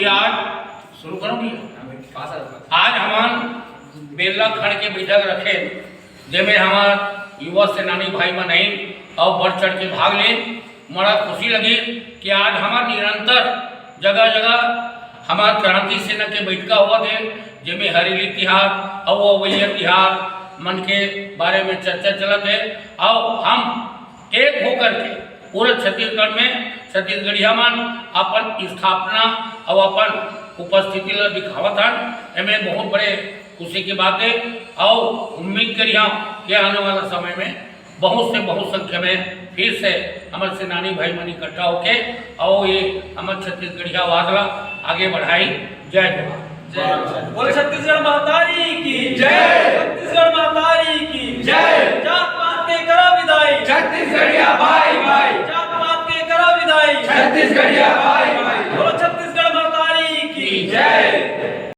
आज शुरू करो आज हमान बेला खंड के बैठक रखे जेमें हमार युवा सेनानी भाई मन नहीं और बढ़ चढ़ के भाग ले। बड़ा खुशी लगी कि आज हमार निरंतर जगह जगह हमार क्रांति सेना के बैठका हुआ थे जेमें हरेली तिहार और अवैया तिहार मन के बारे में चर्चा चलत है। और हम एक होकर के पूरे छत्तीसगढ़ में छत्तीसगढ़िया मन अपन स्थापना और अपन उपस्थिति ला दिखावत हन। एमें बहुत बड़े खुशी की बात है और उम्मीद करिए कि आने वाला समय में बहुत से बहुत संख्या में फिर से हमारे सेनानी भाई मन इकट्ठा होके और ये हमारे छत्तीसगढ़िया वादला आगे बढ़ाई। जय जवान। बोल छत्तीसगढ़ महतारी की जय। छत्तीसगढ़ महतारी की जय। जात पात के करो विदाई छत्तीसगढ़िया भाई भाई। जात पात के करो विदाई छत्तीसगढ़िया भाई भाई। बोलो छत्तीसगढ़ महतारी की जय।